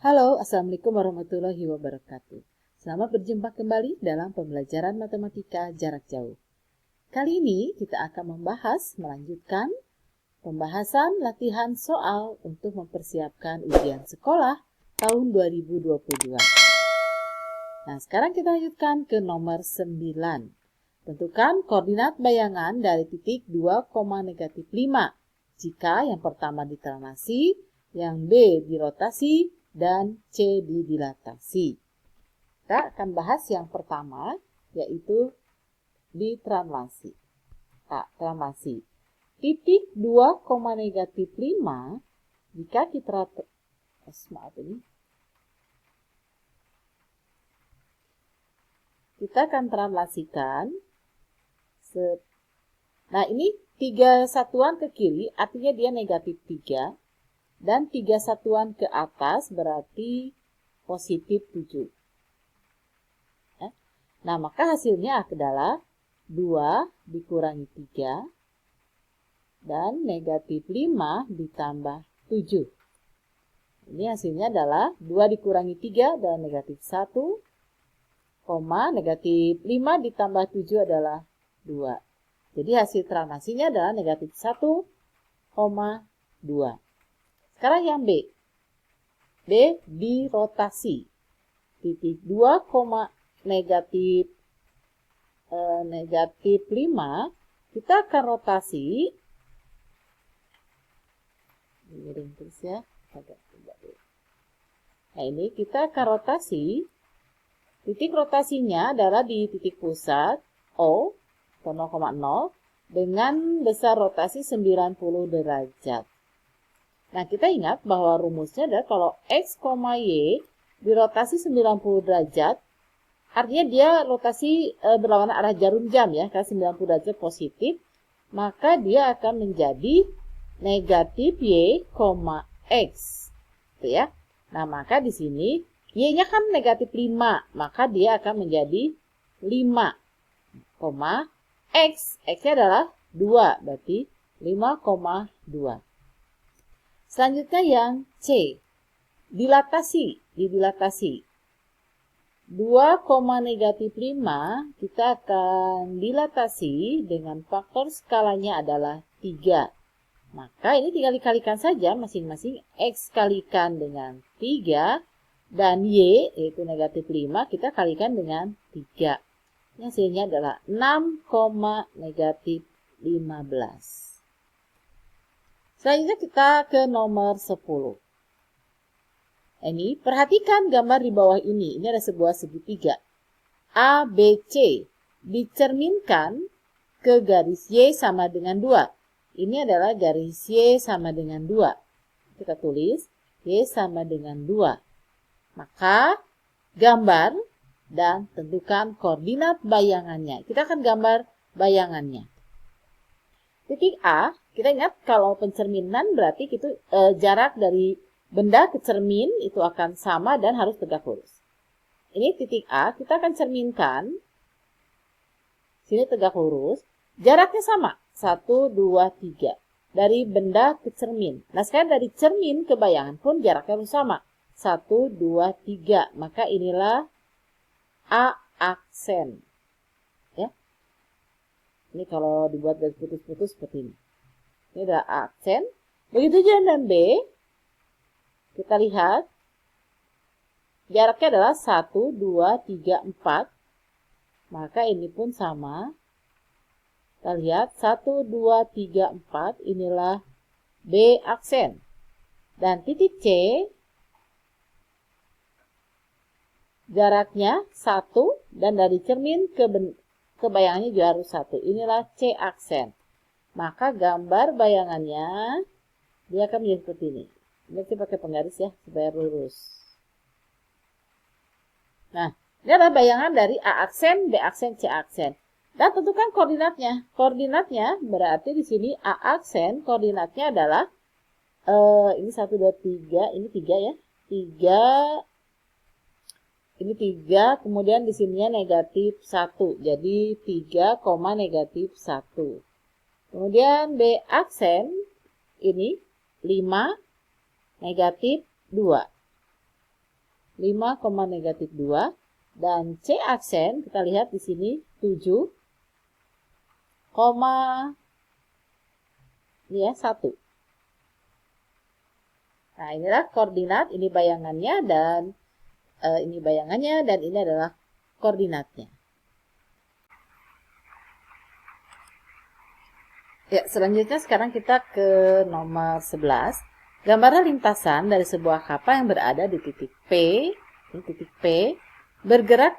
Halo, Assalamualaikum warahmatullahi wabarakatuh. Selamat berjumpa kembali dalam pembelajaran matematika jarak jauh. Kali ini kita akan melanjutkan pembahasan latihan soal untuk mempersiapkan ujian sekolah tahun 2022. Nah, sekarang kita lanjutkan ke nomor 9. Tentukan koordinat bayangan dari titik 2, -5 jika yang pertama ditranslasi, yang B dirotasi, dan C didilatasi. Kita akan bahas yang pertama, yaitu ditranslasi. Translasi. Titik 2, -5 jika kita akan translasikan. Nah, ini 3 satuan ke kiri artinya dia negatif 3. Dan 3 satuan ke atas berarti positif 7. Nah, maka hasilnya adalah 2 dikurangi 3 dan negatif 5 ditambah 7. Ini hasilnya adalah 2 dikurangi 3 adalah negatif 1, negatif 5 ditambah 7 adalah 2. Jadi hasil translasinya adalah negatif 1, 2. Sekarang yang B. B dirotasi. Titik 2, negatif 5. Kita akan rotasi. Miring terus ya. Nah, ini kita akan rotasi. Titik rotasinya adalah di titik pusat O atau 0,0 dengan besar rotasi 90 derajat. Nah, kita ingat bahwa rumusnya adalah kalau X, Y dirotasi 90 derajat, artinya dia rotasi berlawanan arah jarum jam ya, karena 90 derajat positif, maka dia akan menjadi negatif Y, X. Gitu ya. Nah, maka di sini Y-nya kan negatif 5, maka dia akan menjadi 5, X. X-nya adalah 2, berarti 5,2. Selanjutnya yang C, didilatasi. 2, negatif 5 kita akan dilatasi dengan faktor skalanya adalah 3. Maka ini tinggal dikalikan saja masing-masing X kalikan dengan 3 dan Y yaitu negatif 5 kita kalikan dengan 3. Hasilnya adalah 6, negatif 15. Selanjutnya kita ke nomor 10. Ini perhatikan gambar di bawah ini. Ini ada sebuah segitiga. A, B, C dicerminkan ke garis Y sama dengan 2. Ini adalah garis Y sama dengan 2. Kita tulis Y sama dengan 2. Maka gambar dan tentukan koordinat bayangannya. Kita akan gambar bayangannya. Titik A, kita ingat kalau pencerminan berarti itu jarak dari benda ke cermin itu akan sama dan harus tegak lurus. Ini titik A, kita akan cerminkan. Sini tegak lurus. Jaraknya sama, 1, 2, 3. Dari benda ke cermin. Nah, sekarang dari cermin ke bayangan pun jaraknya harus sama. 1, 2, 3. Maka inilah A aksen. Ini kalau dibuat garis putus-putus seperti ini. Ini adalah aksen. Begitu juga dengan B. Kita lihat. Jaraknya adalah 1, 2, 3, 4. Maka ini pun sama. Kita lihat 1, 2, 3, 4. Inilah B aksen. Dan titik C. Jaraknya 1. Dan dari cermin ke bayangannya juga harus 1. Inilah C aksen. Maka gambar bayangannya dia akan menjadi seperti ini. Ini kita pakai penggaris ya supaya lurus. Nah, ini adalah bayangan dari A aksen, B aksen, C aksen. Dan tentukan koordinatnya. Koordinatnya berarti di sini A aksen koordinatnya adalah ini 1, 2, 3, ini 3 ya. 3. Ini 3, kemudian di sininya negatif 1. Jadi 3, negatif 1. Kemudian B aksen, ini 5, negatif 2. 5,-2 dan C aksen kita lihat di sini 7, ini ya 1. Nah, inilah koordinat, ini bayangannya dan ini bayangannya dan ini adalah koordinatnya. Ya, selanjutnya sekarang kita ke nomor 11. Gambarlah lintasan dari sebuah kapal yang berada di titik P, ini titik P, bergerak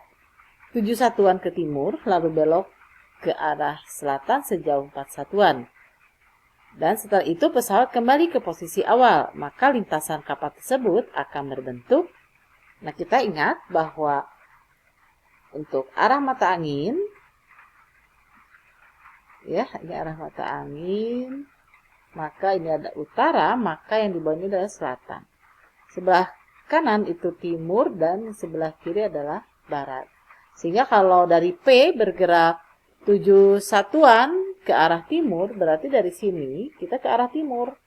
7 satuan ke timur, lalu belok ke arah selatan sejauh 4 satuan. Dan setelah itu pesawat kembali ke posisi awal, maka lintasan kapal tersebut akan berbentuk. Nah, kita ingat bahwa untuk arah mata angin, ya, ini arah mata angin, maka ini ada utara, maka yang di bawah ini adalah selatan. Sebelah kanan itu timur dan sebelah kiri adalah barat. Sehingga kalau dari P bergerak 7 satuan ke arah timur, berarti dari sini kita ke arah timur.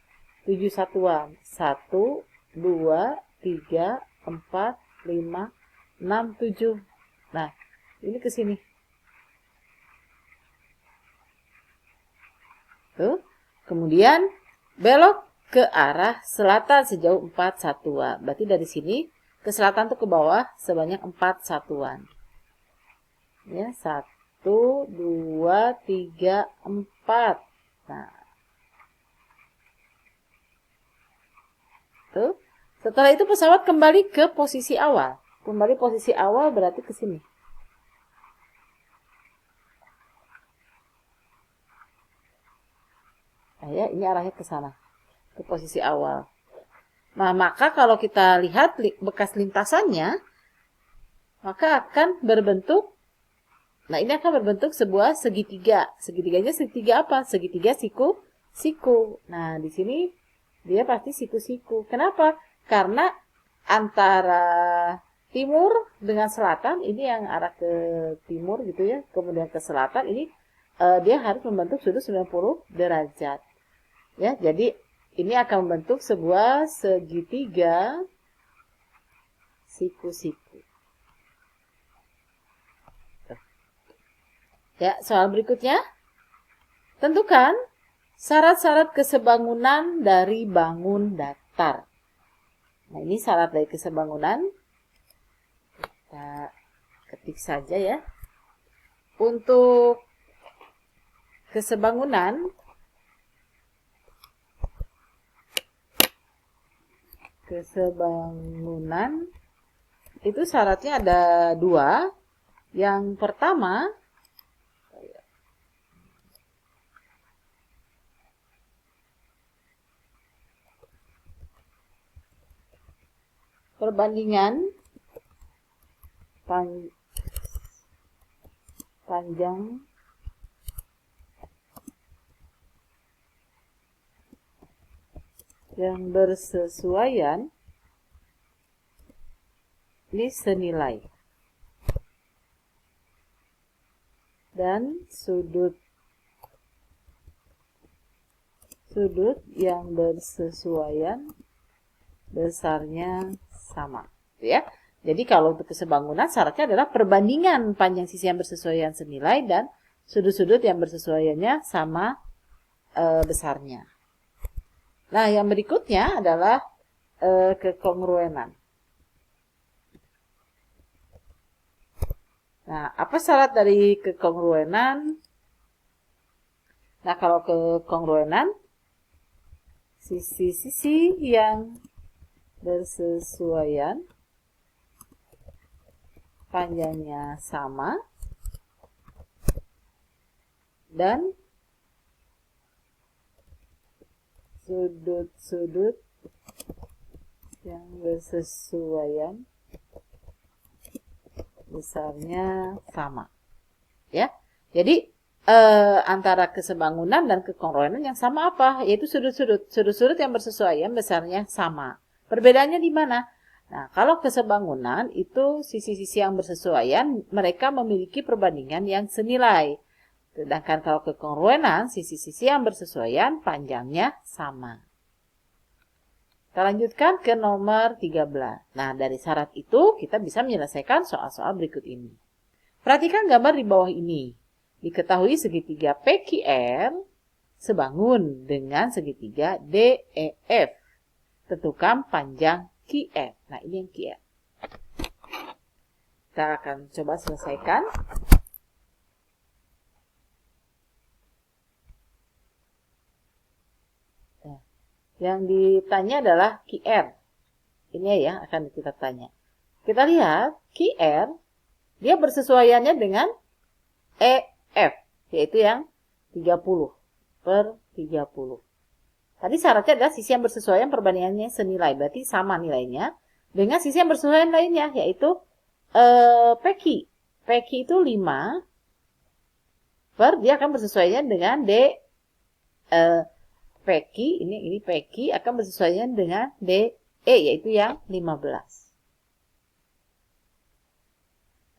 7 satuan. 1, 2, 3, 4, 5, 6, 7. Nah, ini ke sini. Tuh. Kemudian belok ke arah selatan sejauh 4 satuan. Berarti dari sini ke selatan tuh ke bawah sebanyak 4 satuan. Ya, 1, 2, 3, 4. Nah, tuh. Setelah itu pesawat kembali ke posisi awal. Kembali posisi awal berarti ke sini. Nah, ya, ini arahnya ke sana, ke posisi awal. Nah, maka kalau kita lihat bekas lintasannya, maka akan berbentuk, nah ini akan berbentuk sebuah segitiga. Segitiganya segitiga apa? Segitiga siku-siku. Nah, di sini dia pasti siku-siku. Kenapa? Karena antara timur dengan selatan, ini yang arah ke timur gitu ya, kemudian ke selatan, ini dia harus membentuk sudut 90 derajat. Ya, jadi ini akan membentuk sebuah segitiga siku-siku. Ya, soal berikutnya. Tentukan syarat-syarat kesebangunan dari bangun datar. Nah, ini syarat dari kesebangunan. Kita ketik saja ya. Untuk kesebangunan itu syaratnya ada 2. Yang pertama, perbandingan panjang yang bersesuaian ini senilai dan sudut yang bersesuaian besarnya sama, ya. Jadi kalau untuk kesebangunan syaratnya adalah perbandingan panjang sisi yang bersesuaian senilai dan sudut-sudut yang bersesuaiannya sama besarnya. Nah, yang berikutnya adalah kekongruenan. Nah, apa syarat dari kekongruenan? Nah, kalau kekongruenan, sisi-sisi yang bersesuaian panjangnya sama dan sudut-sudut yang bersesuaian besarnya sama, ya. Jadi antara kesebangunan dan kekongruenan yang sama apa? Yaitu sudut-sudut yang bersesuaian besarnya sama. Perbedaannya di mana? Nah, kalau kesebangunan itu sisi-sisi yang bersesuaian mereka memiliki perbandingan yang senilai. Sedangkan kalau kekongruenan, sisi-sisi yang bersesuaian panjangnya sama. Kita lanjutkan ke nomor 13. Nah, dari syarat itu kita bisa menyelesaikan soal-soal berikut ini. Perhatikan gambar di bawah ini. Diketahui segitiga PQR sebangun dengan segitiga DEF. Tentukan panjang QR. Nah, ini yang QR. Kita akan coba selesaikan. Yang ditanya adalah QR. Ini ya akan kita tanya. Kita lihat QR, dia bersesuaiannya dengan EF, yaitu yang 30 per 30. Tadi syaratnya adalah sisi yang bersesuaian perbandingannya senilai, berarti sama nilainya dengan sisi yang bersesuaian lainnya, yaitu PQ. PQ itu 5 per, dia akan bersesuaian dengan PQ, ini PQ akan bersesuaian dengan DE, yaitu yang 15.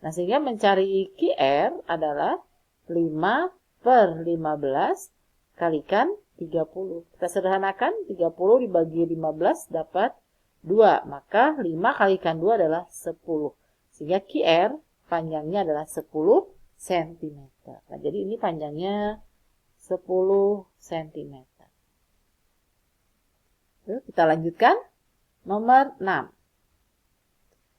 Nah, sehingga mencari QR adalah 5 per 15 kalikan 30. Kita sederhanakan, 30 dibagi 15 dapat 2. Maka 5 kalikan 2 adalah 10. Sehingga QR panjangnya adalah 10 cm. Nah, jadi ini panjangnya 10 cm. Lalu kita lanjutkan. Nomor 6.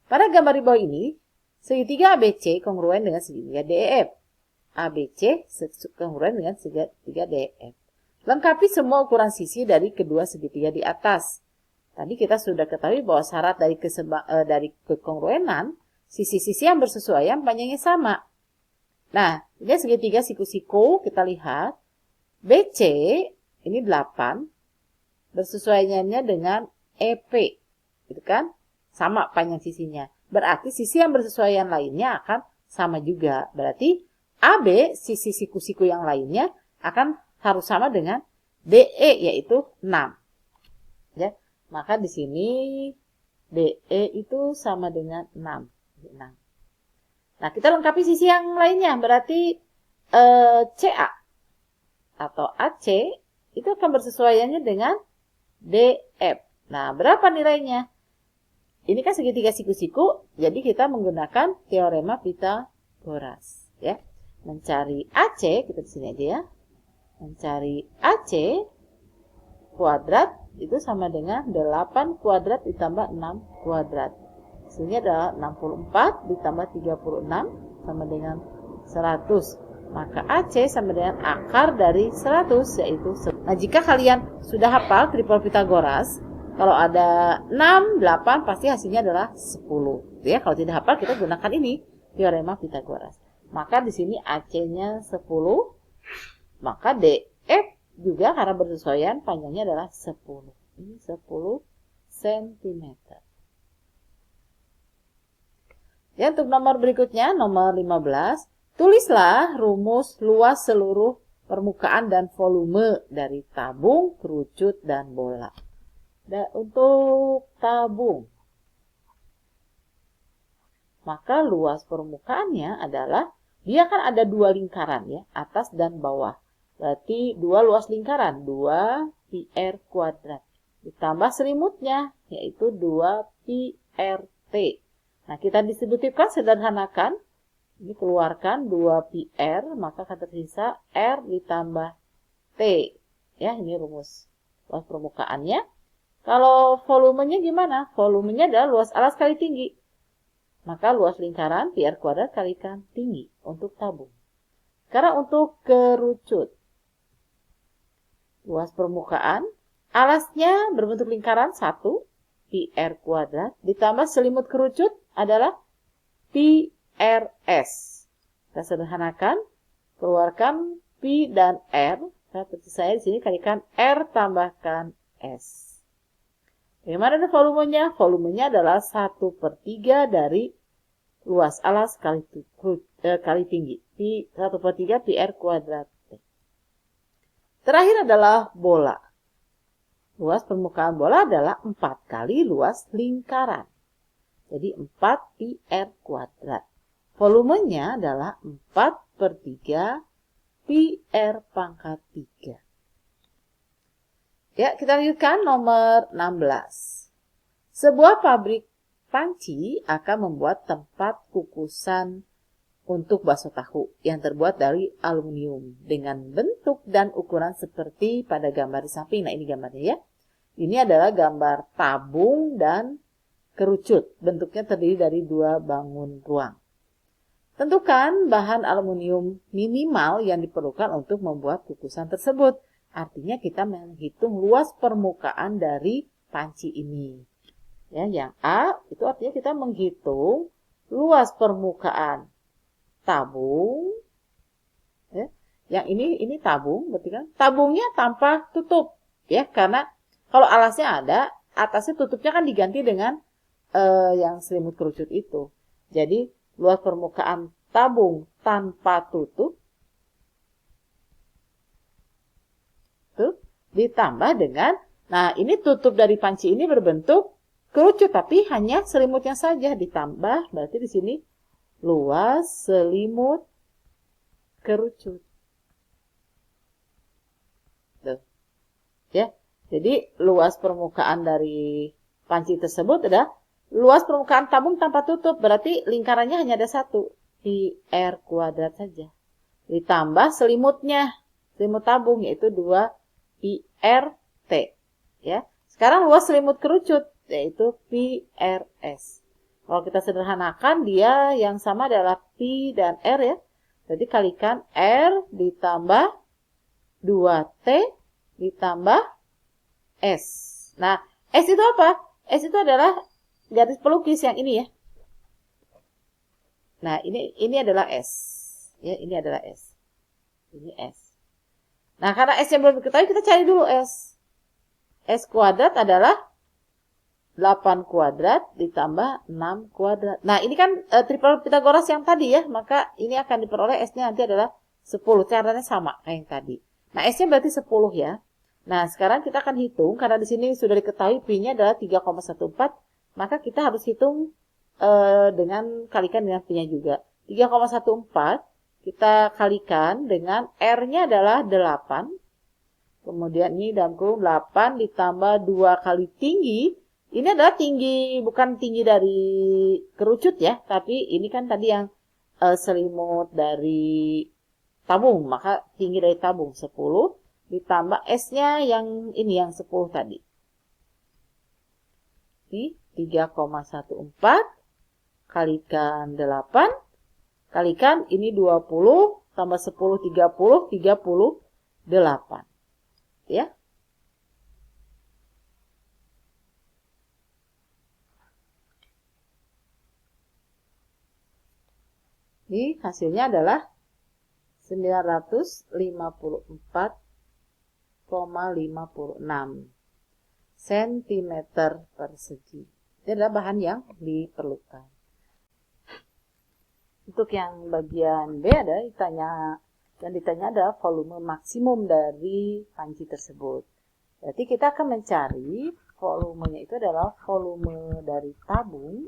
Pada gambar di bawah ini, segitiga ABC kongruen dengan segitiga DEF. ABC kongruen dengan segitiga DEF. Lengkapi semua ukuran sisi dari kedua segitiga di atas. Tadi kita sudah ketahui bahwa syarat dari kekongruenan, sisi-sisi yang bersesuaian panjangnya sama. Nah, ini segitiga siku-siku, kita lihat. BC, ini 8, bersesuaiannya dengan EP. Gitu kan? Sama panjang sisinya. Berarti sisi yang bersesuaian lainnya akan sama juga. Berarti AB, sisi siku-siku yang lainnya akan harus sama dengan DE, yaitu 6. Ya, maka di sini DE itu sama dengan 6. Nah, kita lengkapi sisi yang lainnya. Berarti CA atau AC itu akan bersesuaiannya dengan DF. Nah, berapa nilainya? Ini kan segitiga siku-siku, jadi kita menggunakan teorema Pythagoras. Ya, mencari AC, kita di sini aja ya. Mencari AC kuadrat itu sama dengan 8 kuadrat ditambah 6 kuadrat. Hasilnya adalah 64 ditambah 36 sama dengan 100. Maka AC sama dengan akar dari 100, yaitu 1. Nah, jika kalian sudah hafal tripel Pythagoras, kalau ada 6, 8 pasti hasilnya adalah 10. Ya, kalau tidak hafal kita gunakan ini, teorema Pythagoras. Maka di sini AC-nya 10, maka DF juga karena bersesuaian panjangnya adalah 10. Ini 10 cm. Ya, untuk nomor berikutnya, nomor 15, tulislah rumus luas seluruh permukaan dan volume dari tabung, kerucut, dan bola. Dan untuk tabung, maka luas permukaannya adalah, dia kan ada 2 lingkaran ya, atas dan bawah. Berarti 2 luas lingkaran, 2 pi r kuadrat. Ditambah selimutnya, yaitu 2 pi rt. Nah, kita distributifkan, sederhanakan. Ini keluarkan 2 pi r, maka akan tersisa r ditambah t. Ya, ini rumus luas permukaannya. Kalau volumenya gimana? Volumenya adalah luas alas kali tinggi. Maka luas lingkaran pi r kuadrat kalikan tinggi untuk tabung. Sekarang untuk kerucut. Luas permukaan, alasnya berbentuk lingkaran 1 pi r kuadrat ditambah selimut kerucut adalah pi rs. Kita sederhanakan, keluarkan pi dan r. Seperti saya di sini kalikan r tambahkan s. Bagaimana ada volumenya? Volumenya adalah 1/3 dari luas alas kali tinggi. 1/3 pi r kuadrat. Terakhir adalah bola. Luas permukaan bola adalah 4 kali luas lingkaran. Jadi 4 pi r kuadrat. Volumenya adalah 4/3 pi r pangkat 3. Ya, kita lanjutkan nomor 16. Sebuah pabrik panci akan membuat tempat kukusan untuk bakso tahu yang terbuat dari aluminium dengan bentuk dan ukuran seperti pada gambar di samping. Nah, ini gambarnya ya. Ini adalah gambar tabung dan kerucut. Bentuknya terdiri dari dua bangun ruang. Tentukan bahan aluminium minimal yang diperlukan untuk membuat kukusan tersebut. Artinya kita menghitung luas permukaan dari panci ini. Ya, yang A itu artinya kita menghitung luas permukaan tabung. Ya. Yang ini tabung, berarti kan tabungnya tanpa tutup, ya, karena kalau alasnya ada, atasnya tutupnya kan diganti dengan yang selimut kerucut itu. Jadi luas permukaan tabung tanpa tutup tuh ditambah dengan, nah ini tutup dari panci ini berbentuk kerucut tapi hanya selimutnya saja, ditambah berarti di sini luas selimut kerucut. Tuh. Ya. Jadi luas permukaan dari panci tersebut adalah luas permukaan tabung tanpa tutup, berarti lingkarannya hanya ada satu, pi r kuadrat saja. Ditambah selimutnya, selimut tabung yaitu 2 pi r t. Ya. Sekarang luas selimut kerucut yaitu pi r s. Kalau kita sederhanakan dia yang sama adalah pi dan r ya. Jadi kalikan r ditambah 2t ditambah s. Nah, s itu apa? S itu adalah garis pelukis yang ini ya. Nah, ini adalah S. Ya, ini adalah S. Ini S. Nah, karena S yang belum diketahui, kita cari dulu S. S kuadrat adalah 8 kuadrat ditambah 6 kuadrat. Nah, ini kan triple Pythagoras yang tadi ya, maka ini akan diperoleh S-nya nanti adalah 10. Caranya sama kayak yang tadi. Nah, S-nya berarti 10 ya. Nah, sekarang kita akan hitung, karena di sini sudah diketahui Pi-nya adalah 3,14, maka kita harus hitung dengan kalikan dengan Pi-nya juga. 3,14 kita kalikan dengan R-nya adalah 8. Kemudian ini dalam kurung 8 ditambah 2 kali tinggi. Ini adalah tinggi, bukan tinggi dari kerucut ya, tapi ini kan tadi yang selimut dari tabung, maka tinggi dari tabung 10 ditambah S-nya yang ini yang 10 tadi. Ini 3,14 kalikan 8 kalikan ini 20 tambah 10 38. Ya. Ini hasilnya adalah 954,56 cm persegi. Ini adalah bahan yang diperlukan. Untuk yang bagian B ada yang ditanya adalah volume maksimum dari panci tersebut. Berarti kita akan mencari volumenya itu adalah volume dari tabung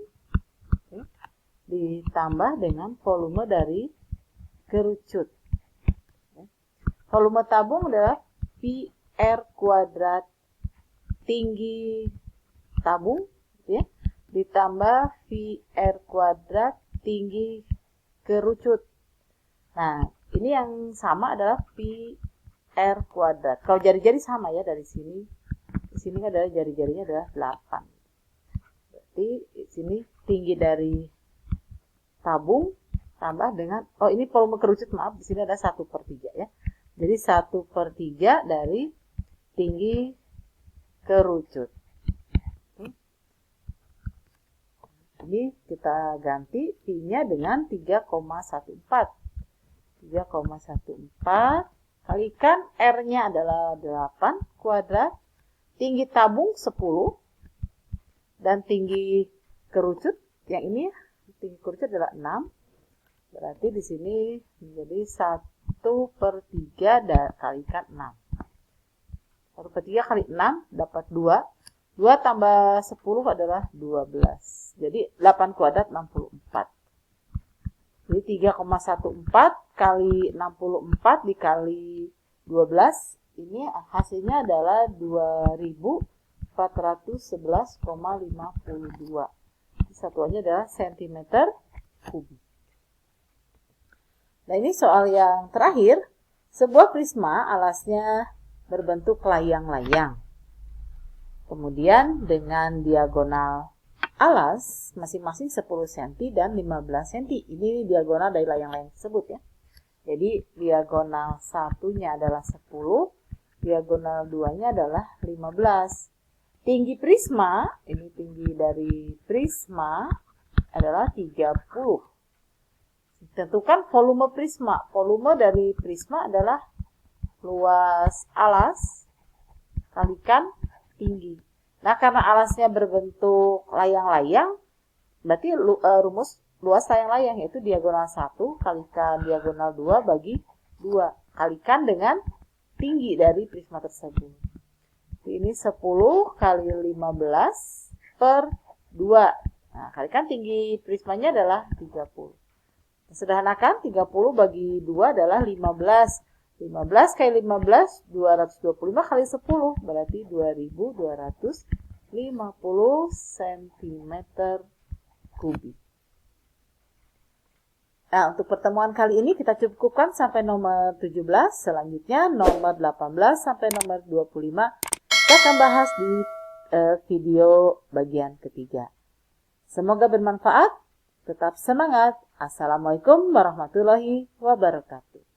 ditambah dengan volume dari kerucut. Volume tabung adalah pi r kuadrat tinggi tabung ya, ditambah pi r kuadrat tinggi kerucut. Nah, ini yang sama adalah pi r kuadrat. Kalau jari-jari sama ya dari sini. Di sini adalah jari-jarinya adalah 8. Berarti di sini tinggi dari tabung tambah dengan, oh ini volume kerucut, maaf, di sini ada 1/3 ya. Jadi 1/3 dari tinggi kerucut. Ini kita ganti Pi-nya dengan 3,14. 3,14 kalikan R-nya adalah 8 kuadrat, tinggi tabung 10, dan tinggi kerucut yang ini tinggi kerucut adalah 6. Berarti di sini menjadi 1/3 kalikan 6. 1/3 kali 6 dapat 2. 2 tambah 10 adalah 12. Jadi 8 kuadrat 64. Jadi 3,14 kali 64 dikali 12 ini hasilnya adalah 2411,52. Satuannya adalah sentimeter kubik. Nah, ini soal yang terakhir. Sebuah prisma alasnya berbentuk layang-layang. Kemudian dengan diagonal alas masing-masing 10 cm dan 15 cm. Ini diagonal dari layang-layang tersebut ya. Jadi diagonal satunya adalah 10, diagonal 2-nya adalah 15. Tinggi prisma, ini tinggi dari prisma adalah 30. Tentukan volume prisma. Volume dari prisma adalah luas alas kalikan tinggi. Nah, karena alasnya berbentuk layang-layang, berarti rumus luas layang-layang yaitu diagonal 1 kalikan diagonal 2 bagi 2. Kalikan dengan tinggi dari prisma tersebut. Ini 10 kali 15 per 2. Nah, kalikan tinggi prismanya adalah 30. Sederhanakan 30 bagi 2 adalah 15. 15 kali 15, 225 kali 10, berarti 2250 cm kubik. Nah, untuk pertemuan kali ini kita cukupkan sampai nomor 17. Selanjutnya nomor 18 sampai nomor 25 kita akan bahas di video bagian ketiga. Semoga bermanfaat. Tetap semangat. Assalamualaikum warahmatullahi wabarakatuh.